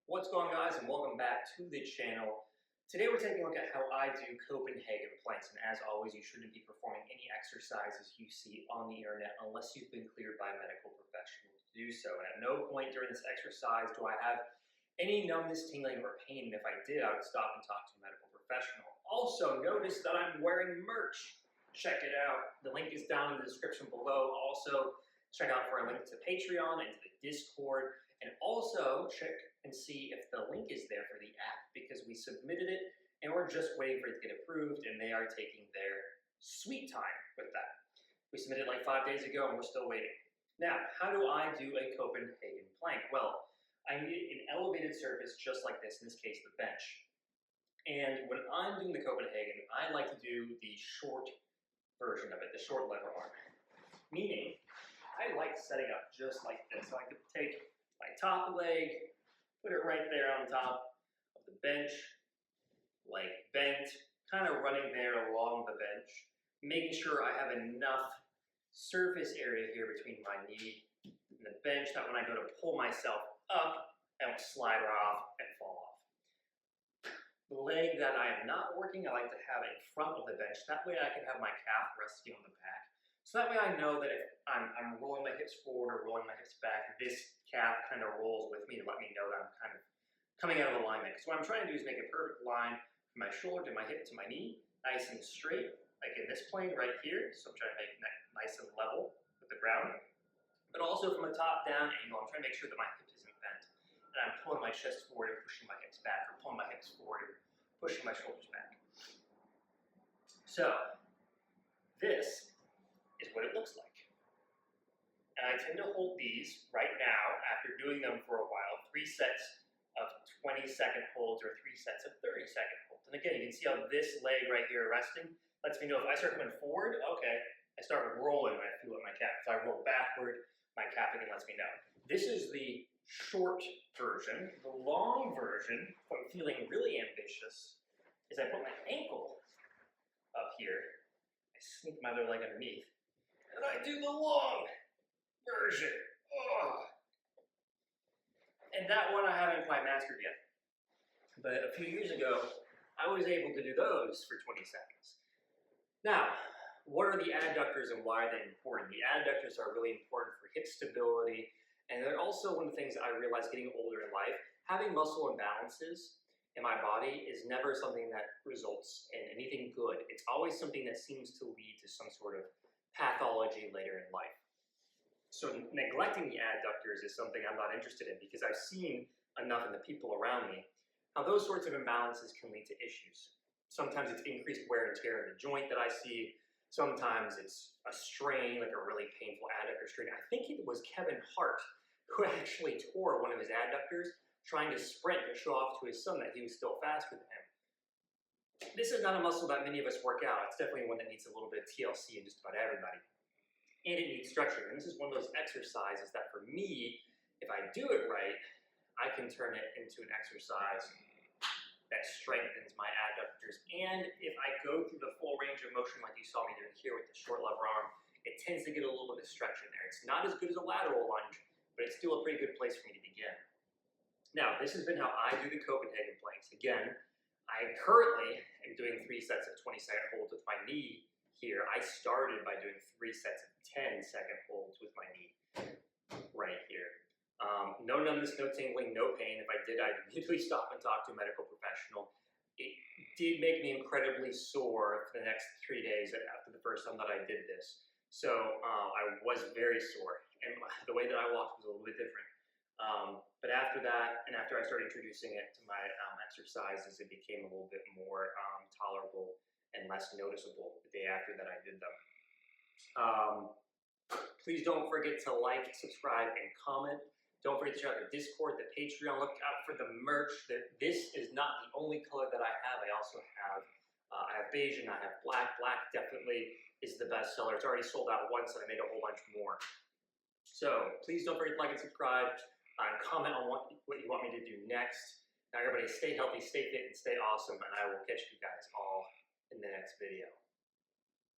What's going on, guys, and welcome back to the channel. Today we're taking a look at how I do Copenhagen planks, and as always, you shouldn't be performing any exercises you see on the internet unless you've been cleared by a medical professional to do so. And at no point during this exercise do I have any numbness, tingling, or pain, and if I did, I would stop and talk to a medical professional. Also, notice that I'm wearing merch. Check it out. The link is down in the description below. Also, check out for a link to Patreon and to the Discord. And also check and see if the link is there for the app, because we submitted it and we're just waiting for it to get approved, and they are taking their sweet time with that. We submitted it like 5 days ago and we're still waiting. Now, how do I do a Copenhagen plank? Well, I need an elevated surface just like this, in this case the bench. And when I'm doing the Copenhagen, I like to do the short version of it, the short lever arm. Meaning, I like setting up just like this. So I could take my top leg, put it right there on top of the bench, leg bent, kind of running there along the bench, making sure I have enough surface area here between my knee and the bench that when I go to pull myself up, I don't slide off and fall off. The leg that I am not working, I like to have in front of the bench. That way I can have my calf resting on the back. So that way I know that if I'm rolling my hips forward or rolling my hips back, this calf kind of rolls with me to let me know that I'm kind of coming out of alignment. So what I'm trying to do is make a perfect line from my shoulder to my hip to my knee, nice and straight, like in this plane right here. So I'm trying to make it nice and level with the ground. But also from a top-down angle, I'm trying to make sure that my hip isn't bent. And I'm pulling my chest forward and pushing my hips back, or pulling my hips forward and pushing my shoulders back. So this is what it looks like. And I tend to hold these right now, after doing them for a while, 3 sets of 20-second holds or 3 sets of 30-second holds. And again, you can see how this leg right here resting lets me know if I start coming forward, okay, I start rolling when I feel it in my calf. If I roll backward, my calf again lets me know. This is the short version. The long version, if I'm feeling really ambitious, is I put my ankle up here, I sneak my other leg underneath, and I do the long version. Oh. And that one I haven't quite mastered yet. But a few years ago, I was able to do those for 20 seconds. Now, what are the adductors and why are they important? The adductors are really important for hip stability, and they're also one of the things that I realized getting older in life. Having muscle imbalances in my body is never something that results in anything good. It's always something that seems to lead to some sort of pathology later in life. So neglecting the adductors is something I'm not interested in, because I've seen enough in the people around me how those sorts of imbalances can lead to issues. Sometimes it's increased wear and tear in the joint that I see. Sometimes it's a strain, like a really painful adductor strain. I think it was Kevin Hart who actually tore one of his adductors trying to sprint to show off to his son that he was still faster than him. This is not a muscle that many of us work out. It's definitely one that needs a little bit of TLC in just about everybody. And it needs structure. And this is one of those exercises that for me, if I do it right, I can turn it into an exercise that strengthens my adductors. And if I go through the full range of motion like you saw me doing here with the short lever arm, it tends to get a little bit of stretch in there. It's not as good as a lateral lunge, but it's still a pretty good place for me to begin. Now, this has been how I do the Copenhagen planks. Again, I currently am doing 3 sets of 20-second holds with my knee here. I started by doing 3 sets of 10-second holds with my knee right here. No numbness, no tingling, no pain. If I did, I'd immediately stop and talk to a medical professional. It did make me incredibly sore for the next 3 days after the first time that I did this. So I was very sore, and the way that I walked was a little bit different. But after that, and after I started introducing it to my exercises, it became a little bit more tolerable and less noticeable the day after that I did them. Please don't forget to like, subscribe, and comment. Don't forget to check out the Discord, the Patreon. Look out for the merch. This is not the only color that I have. I also have I have beige and I have black. Black definitely is the best seller. It's already sold out once, and I made a whole bunch more. So please don't forget to like and subscribe. Comment on what you want me to do next. Now everybody stay healthy, stay fit, and stay awesome, and I will catch you guys all in the next video.